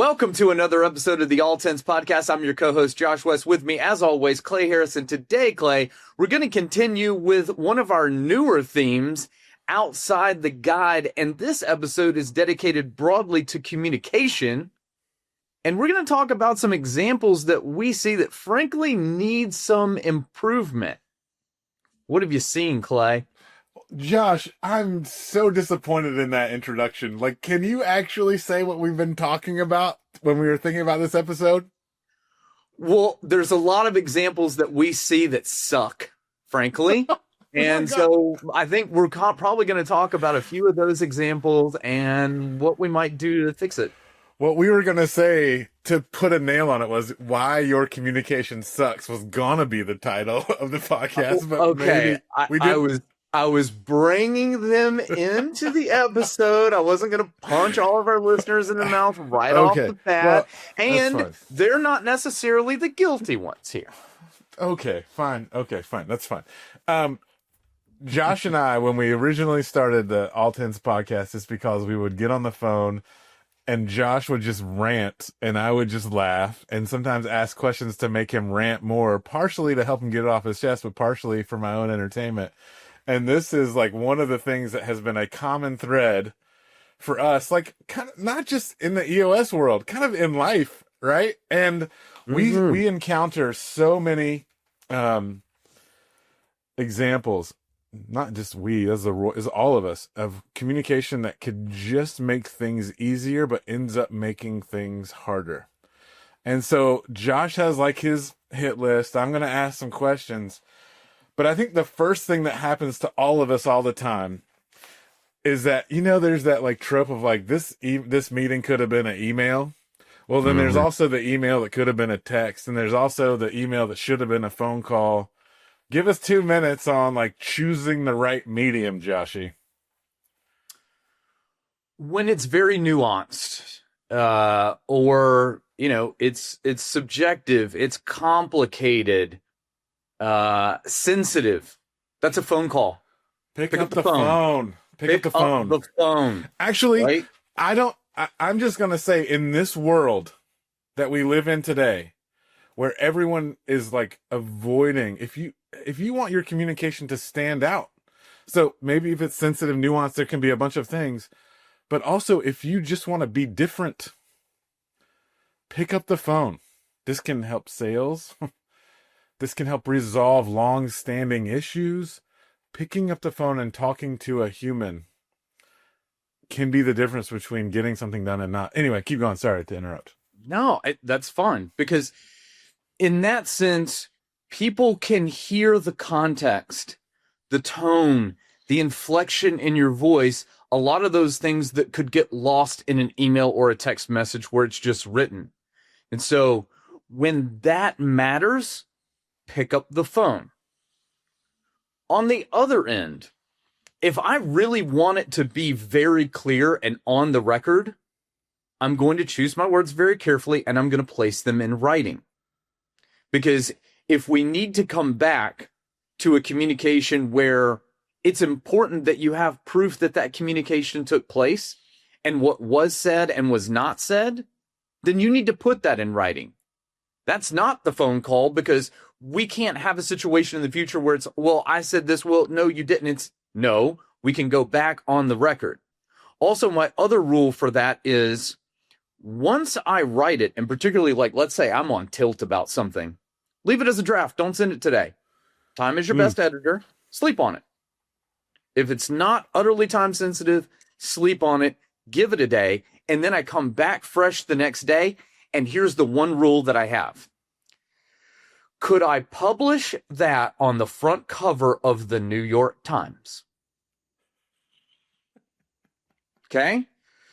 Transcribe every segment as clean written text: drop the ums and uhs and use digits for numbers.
Welcome to another episode of the All Tense Podcast. I'm your co-host, Josh West. With me, as always, Clay Harrison. Today, Clay, we're going to continue with one of our newer themes, Outside the Guide. And this episode is dedicated broadly to communication. And we're going to talk about some examples that we see that, frankly, need some improvement. What have you seen, Clay? Josh, I'm so disappointed in that introduction. Like, can you actually say what we've been talking about when we were thinking about this episode? Well, there's a lot of examples that we see that suck, frankly. And so I think we're probably going to talk about a few of those examples and what we might do to fix it. What we were going to say to put a nail on it was why your communication sucks was going to be the title of the podcast. But okay, maybe we did. I was bringing them into the episode. I wasn't going to punch all of our listeners in the mouth right off the bat. Well, and they're not necessarily the guilty ones here. Okay, fine. That's fine. Josh and I, when we originally started the All Tense podcast, it's because we would get on the phone and Josh would just rant and I would just laugh and sometimes ask questions to make him rant more, partially to help him get it off his chest, but partially for my own entertainment. And this is like one of the things that has been a common thread for us, like kind of not just in the EOS world, kind of in life, right? And we encounter so many examples, not just we, as all of us, of communication that could just make things easier, but ends up making things harder. And so Josh has like his hit list. I'm going to ask some questions. But I think the first thing that happens to all of us all the time is that, there's that like trope of like this meeting could have been an email. Well, then there's also the email that could have been a text. And there's also the email that should have been a phone call. Give us 2 minutes on like choosing the right medium, Joshy. When it's very nuanced, or, it's subjective, it's complicated, sensitive, that's a phone call. Pick up the phone. Pick up the phone. Actually, right? I'm just going to say, in this world that we live in today, where everyone is like avoiding, if you want your communication to stand out, so maybe if it's sensitive, nuanced, there can be a bunch of things, but also if you just want to be different, pick up the phone. This can help sales. This can help resolve long-standing issues. Picking up the phone and talking to a human can be the difference between getting something done and not. Anyway, keep going. Sorry to interrupt. No, that's fine. Because in that sense, people can hear the context, the tone, the inflection in your voice, a lot of those things that could get lost in an email or a text message where it's just written. And so when that matters, pick up the phone. On the other end, if I really want it to be very clear and on the record, I'm going to choose my words very carefully and I'm going to place them in writing. Because if we need to come back to a communication where it's important that you have proof that that communication took place and what was said and was not said, then you need to put that in writing. That's not the phone call, because we can't have a situation in the future where it's, well, I said this. Well, no, you didn't. It's no, we can go back on the record. Also, my other rule for that is once I write it, and particularly like, let's say I'm on tilt about something, leave it as a draft. Don't send it today. Time is your best editor. Sleep on it. If it's not utterly time sensitive, sleep on it, give it a day. And then I come back fresh the next day. And here's the one rule that I have. Could I publish that on the front cover of the New York Times? Okay?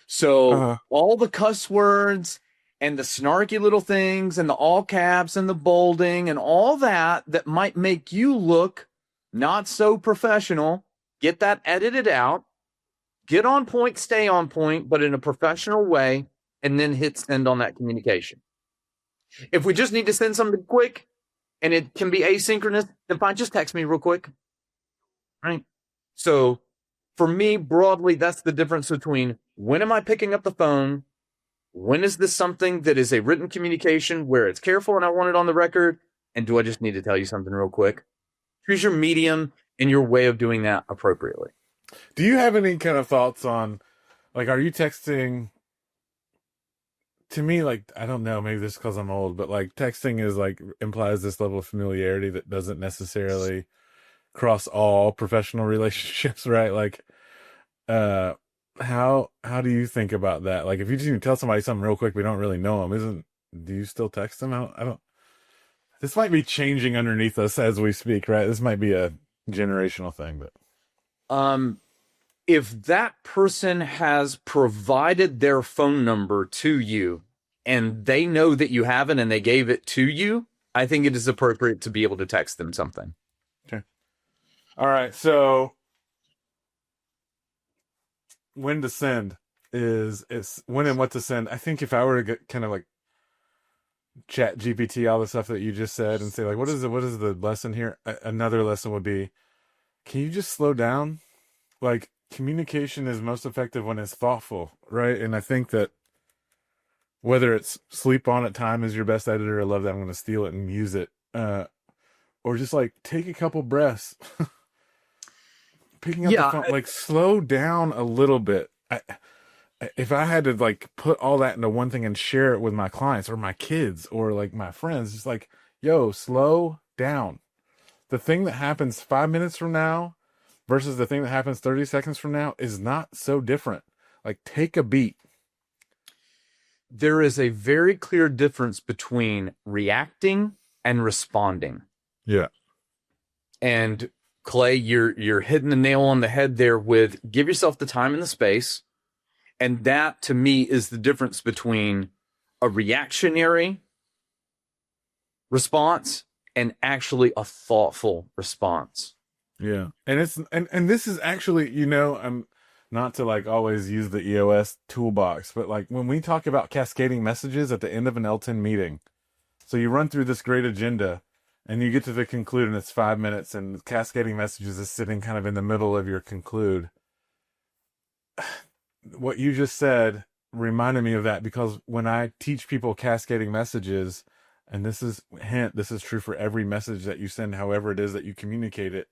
So all the cuss words and the snarky little things and the all caps and the bolding and all that might make you look not so professional, get that edited out, get on point, stay on point, but in a professional way, and then hit send on that communication. If we just need to send something quick and it can be asynchronous, then fine, just text me real quick. Right? So for me, broadly, that's the difference between when am I picking up the phone, when is this something that is a written communication where it's careful and I want it on the record? And do I just need to tell you something real quick? Choose your medium and your way of doing that appropriately. Do you have any kind of thoughts on, like, are you texting? To me, like, I don't know, maybe this is because I'm old, but like texting is like implies this level of familiarity that doesn't necessarily cross all professional relationships, right? Like, how do you think about that? Like, if you just need to tell somebody something real quick, we don't really know them, do you still text them? I don't. This might be changing underneath us as we speak, right? This might be a generational thing, but if that person has provided their phone number to you and they know that you have it and they gave it to you, I think it is appropriate to be able to text them something. Okay. All right. So when to send is when and what to send. I think if I were to get kind of like chat GPT, all the stuff that you just said, and say like, what is the lesson here? Another lesson would be, can you just slow down? Like, communication is most effective when it's thoughtful, right? And I think that whether it's sleep on at time is your best editor, I love that, I'm going to steal it and use it, or just like take a couple breaths, picking up the phone, like slow down a little bit. If I had to like put all that into one thing and share it with my clients or my kids or like my friends, just like, yo, slow down. The thing that happens 5 minutes from now versus the thing that happens 30 seconds from now is not so different. Like, take a beat. There is a very clear difference between reacting and responding. Yeah. And Clay, you're hitting the nail on the head there with give yourself the time and the space. And that, to me, is the difference between a reactionary response and actually a thoughtful response. Yeah. And it's and this is actually, I'm not to like always use the EOS toolbox, but like when we talk about cascading messages at the end of an L10 meeting, so you run through this great agenda and you get to the conclude and it's 5 minutes and cascading messages is sitting kind of in the middle of your conclude. What you just said reminded me of that, because when I teach people cascading messages, and this is true for every message that you send, however it is that you communicate it,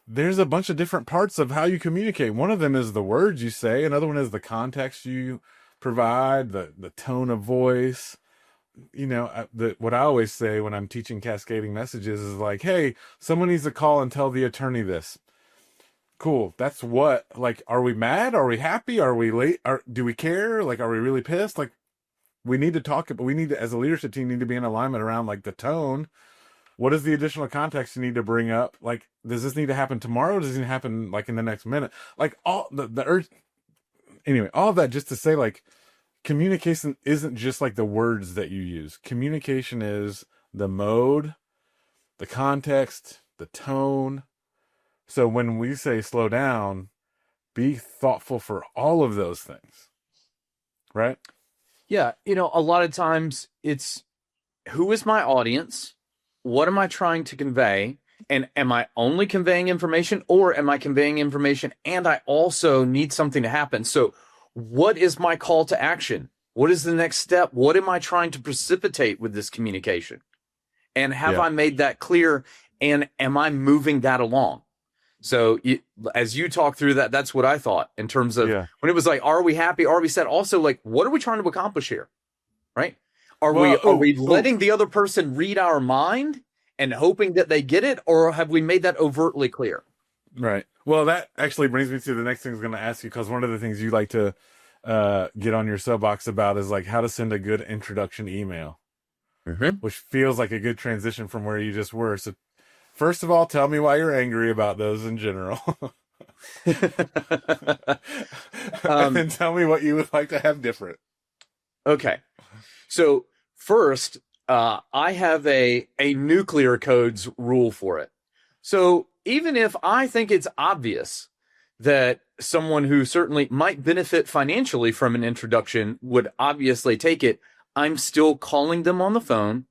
there's a bunch of different parts of how you communicate. One of them is the words you say. Another one is the context you provide, the tone of voice. What I always say when I'm teaching cascading messages is like, hey, someone needs to call and tell the attorney this. Cool. That's what, like, are we mad? Are we happy? Are we late? Do we care? Like, are we really pissed? Like, we need to talk, but we need to, as a leadership team, need to be in alignment around like the tone. What is the additional context you need to bring up? Like, does this need to happen tomorrow? Does it need to happen like in the next minute? Like all the urge. Anyway, all of that just to say, like, communication isn't just like the words that you use. Communication is the mode, the context, the tone. So when we say slow down, be thoughtful for all of those things, right? Yeah. A lot of times it's who is my audience? What am I trying to convey? And am I only conveying information, or am I conveying information and I also need something to happen? So what is my call to action? What is the next step? What am I trying to precipitate with this communication? And have I made that clear? And am I moving that along? So as you talk through that, that's what I thought in terms of when it was like, are we happy? Are we sad? Also, like, what are we trying to accomplish here? Right? Are we letting the other person read our mind and hoping that they get it? Or have we made that overtly clear? Right. Well, that actually brings me to the next thing I was going to ask you, because one of the things you like to get on your soapbox about is like how to send a good introduction email, which feels like a good transition from where you just were. So first of all, tell me why you're angry about those in general. And then tell me what you would like to have different. Okay. So first, I have a nuclear codes rule for it. So even if I think it's obvious that someone who certainly might benefit financially from an introduction would obviously take it, I'm still calling them on the phone,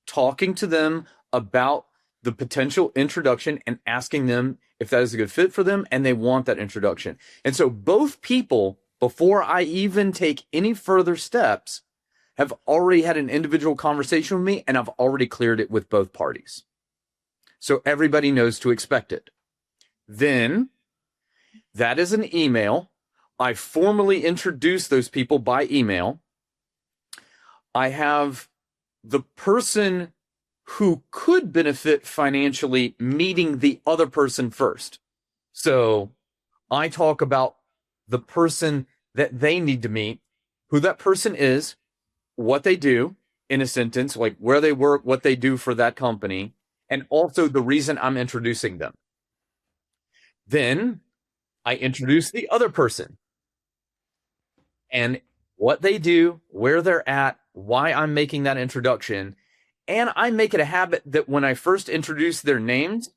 talking to them about the potential introduction and asking them if that is a good fit for them and they want that introduction. And so both people before I even take any further steps, have already had an individual conversation with me, and I've already cleared it with both parties. So everybody knows to expect it. Then that is an email. I formally introduce those people by email. I have the person who could benefit financially meeting the other person first. So I talk about the person that they need to meet, who that person is, what they do in a sentence, like where they work, what they do for that company, and also the reason I'm introducing them. Then I introduce the other person and what they do, where they're at, why I'm making that introduction. And I make it a habit that when I first introduce their names,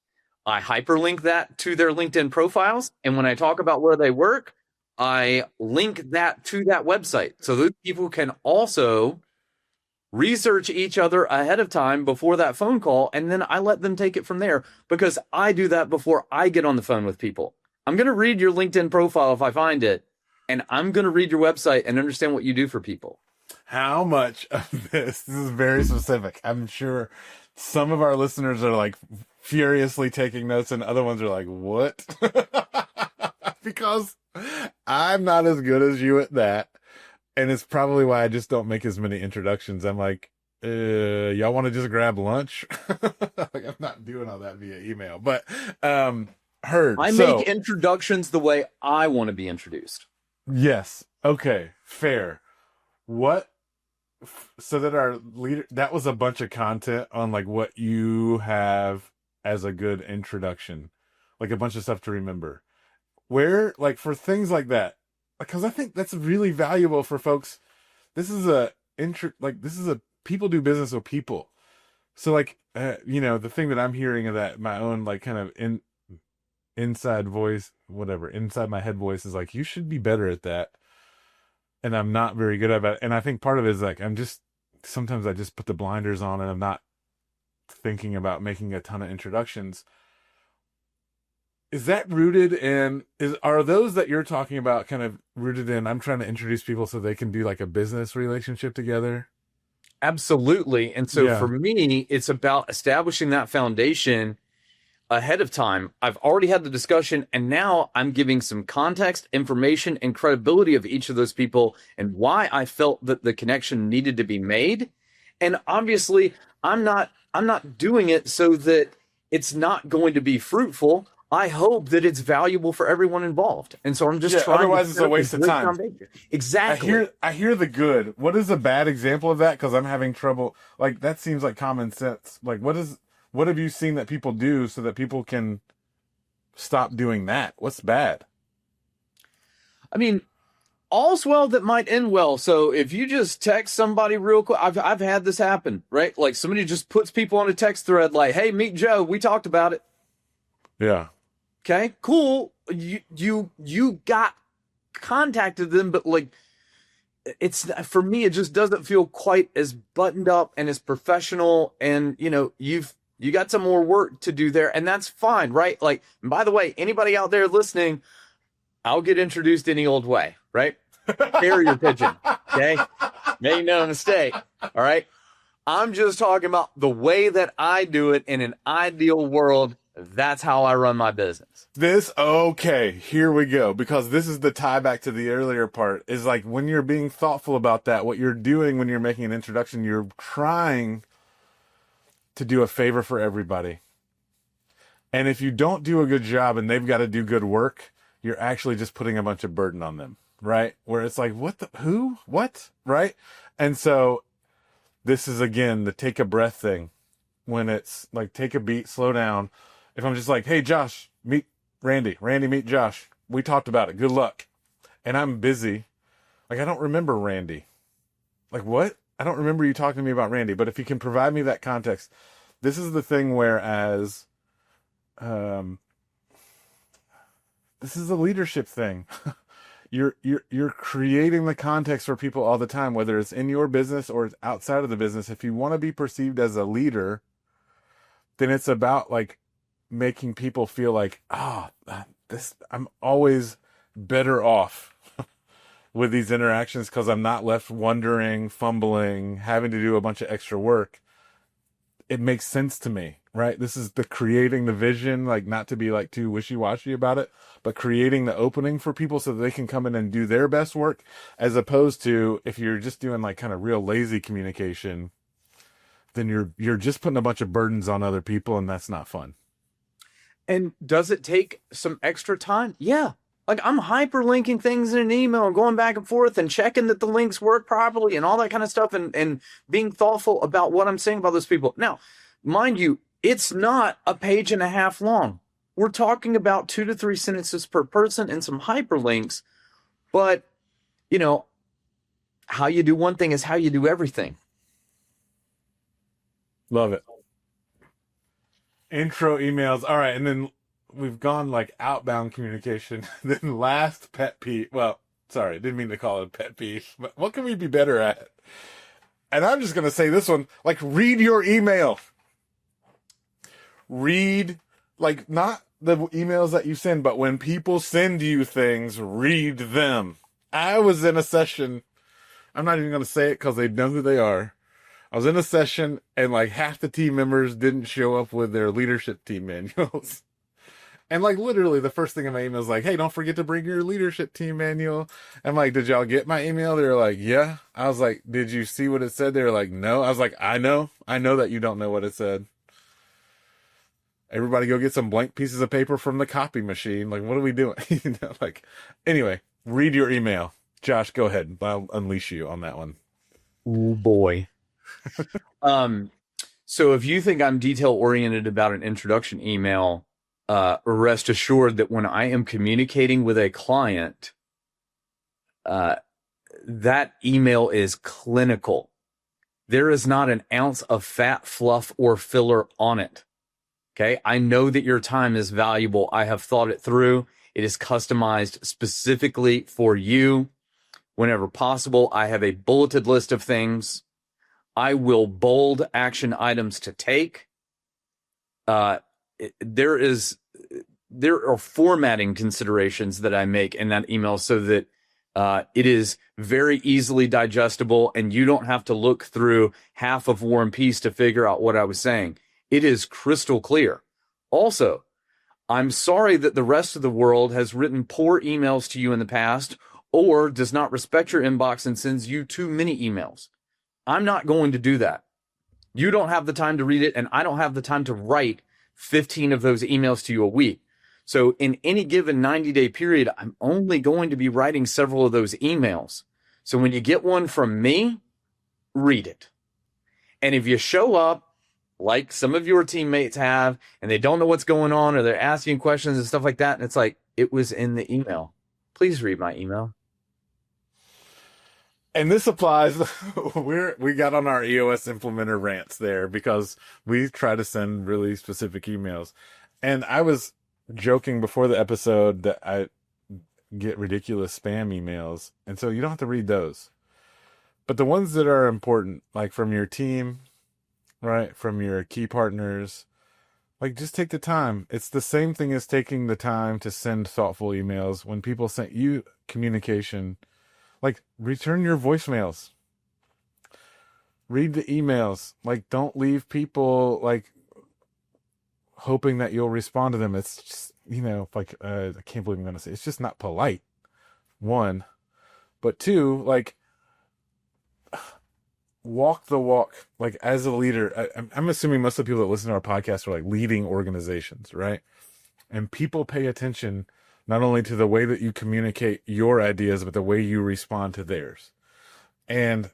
I hyperlink that to their LinkedIn profiles. And when I talk about where they work, I link that to that website. So those people can also research each other ahead of time before that phone call. And then I let them take it from there because I do that before I get on the phone with people. I'm going to read your LinkedIn profile if I find it, and I'm going to read your website and understand what you do for people. How much of this is very specific. I'm sure some of our listeners are like furiously taking notes and other ones are like, what? Because I'm not as good as you at that. And it's probably why I just don't make as many introductions. I'm like, y'all want to just grab lunch? Like, I'm not doing all that via email, but, heard. I make introductions the way I want to be introduced. Yes. Okay. Fair. What, so that our leader, that was a bunch of content on like what you have as a good introduction, like a bunch of stuff to remember. Where, like, for things like that, because I think that's really valuable for folks. This is people do business with people. So like, the thing that I'm hearing of that, my own like kind of inside voice, whatever, inside my head voice is like, you should be better at that. And I'm not very good at it. And I think part of it is like, sometimes I just put the blinders on and I'm not thinking about making a ton of introductions. Is that rooted in, are those that you're talking about kind of rooted in, I'm trying to introduce people so they can do like a business relationship together? Absolutely. And so for me, it's about establishing that foundation ahead of time. I've already had the discussion, and now I'm giving some context, information, and credibility of each of those people and why I felt that the connection needed to be made. And obviously, I'm not doing it so that it's not going to be fruitful. I hope that it's valuable for everyone involved. And so I'm just trying. Otherwise, it's a waste of time. Foundation. Exactly. I hear the good. What is a bad example of that? Because I'm having trouble. Like, that seems like common sense. Like, what have you seen that people do so that people can stop doing that? What's bad? I mean, all's well that might end well. So if you just text somebody real quick, I've had this happen, right? Like somebody just puts people on a text thread like, hey, meet Joe. We talked about it. Yeah. Okay, cool. You got contacted them, but like, it's, for me, it just doesn't feel quite as buttoned up and as professional. And you got some more work to do there, and that's fine, right? Like, and by the way, anybody out there listening, I'll get introduced any old way, right? Carrier pigeon, okay? Make no mistake, all right? I'm just talking about the way that I do it in an ideal world. That's how I run my business. Okay, here we go. Because this is the tie back to the earlier part, is like when you're being thoughtful about that, what you're doing when you're making an introduction, you're trying to do a favor for everybody. And if you don't do a good job and they've got to do good work, you're actually just putting a bunch of burden on them, right? Where it's like, what, right? And so this is, again, the take a breath thing. When it's like, take a beat, slow down. If I'm just like, hey, Josh, meet Randy. Randy, meet Josh. We talked about it. Good luck. And I'm busy. Like, I don't remember Randy. Like, what? I don't remember you talking to me about Randy. But if you can provide me that context, this is the thing, whereas this is a leadership thing. You're creating the context for people all the time, whether it's in your business or it's outside of the business. If you want to be perceived as a leader, then it's about like making people feel like, I'm always better off with these interactions because I'm not left wondering, fumbling, having to do a bunch of extra work. It makes sense to me, right? This is the creating the vision, like not to be like too wishy-washy about it, but creating the opening for people so that they can come in and do their best work, as opposed to if you're just doing like kind of real lazy communication, then you're just putting a bunch of burdens on other people, and that's not fun. And does it take some extra time? Yeah. Like I'm hyperlinking things in an email and going back and forth and checking that the links work properly and all that kind of stuff, and being thoughtful about what I'm saying about those people. Now, mind you, it's not a page and a half long. We're talking about 2 to 3 sentences per person and some hyperlinks. But, you know, how you do one thing is how you do everything. Love it. Intro emails. All right. And then we've gone like outbound communication. Then last pet peeve. Well, sorry, didn't mean to call it a pet peeve, but what can we be better at? And I'm just going to say this one, like, read your email. Read, like, not the emails that you send, but when people send you things, read them. I was in a session. I'm not even going to say it because they know who they are. I was in a session and like half the team members didn't show up with their leadership team manuals. And like literally the first thing in my email is like, hey, don't forget to bring your leadership team manual. I'm like, did y'all get my email? They were like, yeah. I was like, did you see what it said? They were like, no. I was like, I know that you don't know what it said. Everybody go get some blank pieces of paper from the copy machine. Like, what are we doing? Like, anyway, read your email. Josh, go ahead. I'll unleash you on that one. Oh boy. So if you think I'm detail oriented about an introduction email, rest assured that when I am communicating with a client, that email is clinical. There is not an ounce of fat, fluff, or filler on it. Okay. I know that your time is valuable. I have thought it through. It is customized specifically for you. Whenever possible, I have a bulleted list of things. I will bold action items to take. There are formatting considerations that I make in that email so that it is very easily digestible and you don't have to look through half of War and Peace to figure out what I was saying. It is crystal clear. Also, I'm sorry that the rest of the world has written poor emails to you in the past or does not respect your inbox and sends you too many emails. I'm not going to do that. You don't have the time to read it, and I don't have the time to write 15 of those emails to you a week. So in any given 90-day period, I'm only going to be writing several of those emails. So when you get one from me, read it. And if you show up like some of your teammates have, and they don't know what's going on, or they're asking questions and stuff like that, and it's like, it was in the email. Please read my email. And this applies, we got on our EOS implementer rants there because we try to send really specific emails. And I was joking before the episode that I get ridiculous spam emails. And so you don't have to read those. But the ones that are important, like from your team, right, from your key partners, like just take the time. It's the same thing as taking the time to send thoughtful emails. When people send you communication, like, return your voicemails. Read the emails. Like, don't leave people, like, hoping that you'll respond to them. It's just, like, I can't believe I'm going to say, it's just not polite, one. But two, like, walk the walk. Like, as a leader, I'm assuming most of the people that listen to our podcast are, like, leading organizations, right? And people pay attention not only to the way that you communicate your ideas, but the way you respond to theirs. And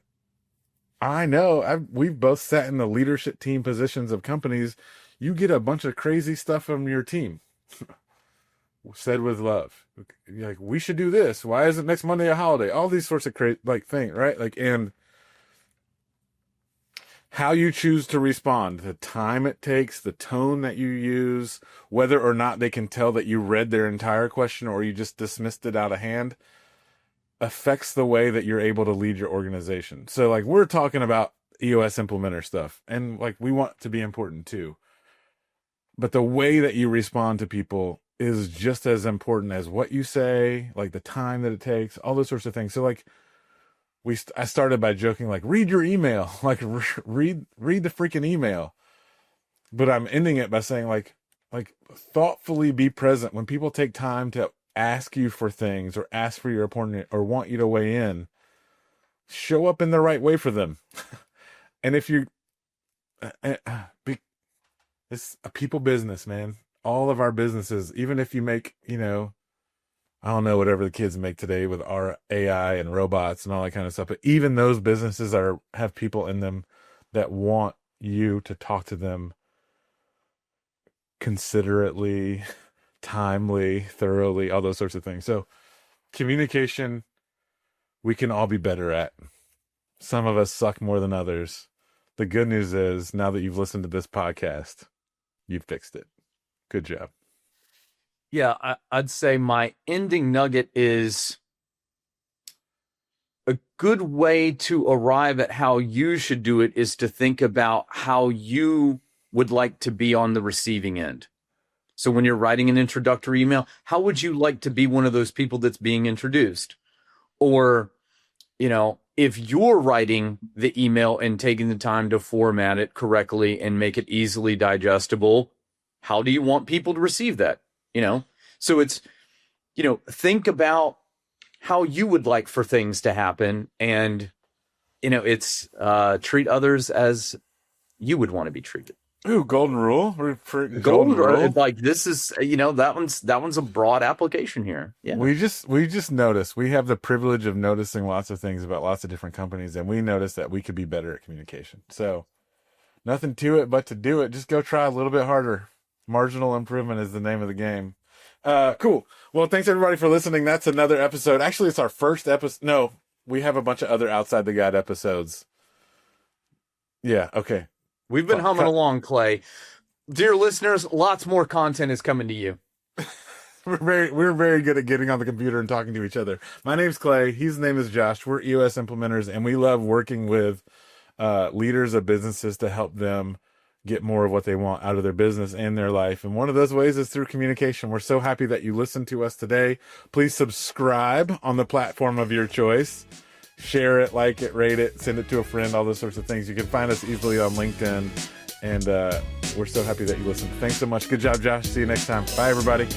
I know we've both sat in the leadership team positions of companies. You get a bunch of crazy stuff from your team said with love. You're like, we should do this. Why isn't next Monday a holiday? All these sorts of things, right? Like, and how you choose to respond, the time it takes, the tone that you use, whether or not they can tell that you read their entire question or you just dismissed it out of hand, affects the way that you're able to lead your organization. So like we're talking about EOS implementer stuff, and like we want to be important too. But the way that you respond to people is just as important as what you say, like the time that it takes, all those sorts of things. So like I started by joking, like, read your email, like read the freaking email. But I'm ending it by saying like thoughtfully be present when people take time to ask you for things or ask for your opinion or want you to weigh in. Show up in the right way for them. And if you, it's a people business, man. All of our businesses, even if you make, you know, I don't know, whatever the kids make today with our AI and robots and all that kind of stuff, but even those businesses have people in them that want you to talk to them considerately, timely, thoroughly, all those sorts of things. So communication, we can all be better at. Some of us suck more than others. The good news is, now that you've listened to this podcast, you've fixed it. Good job. Yeah, I'd say my ending nugget is a good way to arrive at how you should do it is to think about how you would like to be on the receiving end. So when you're writing an introductory email, how would you like to be one of those people that's being introduced? Or, you know, if you're writing the email and taking the time to format it correctly and make it easily digestible, how do you want people to receive that? You know, so it's, you know, think about how you would like for things to happen. And, you know, it's treat others as you would want to be treated. Ooh, golden rule. Golden rule. Like this is, you know, that one's a broad application here. Yeah. We just noticed, we have the privilege of noticing lots of things about lots of different companies, and we noticed that we could be better at communication. So nothing to it but to do it. Just go try a little bit harder. Marginal improvement is the name of the game. Cool. Well, thanks everybody for listening. That's another episode. Actually, it's our first episode. No, we have a bunch of other Outside the Guide episodes. Yeah. Okay. We've been humming along, Clay. Dear listeners, lots more content is coming to you. We're very good at getting on the computer and talking to each other. My name's Clay. His name is Josh. We're EOS implementers, and we love working with leaders of businesses to help them get more of what they want out of their business and their life. And one of those ways is through communication. We're so happy that you listened to us today. Please subscribe on the platform of your choice. Share it, like it, rate it, send it to a friend, all those sorts of things. You can find us easily on LinkedIn. And we're so happy that you listened. Thanks so much. Good job, Josh. See you next time. Bye, everybody.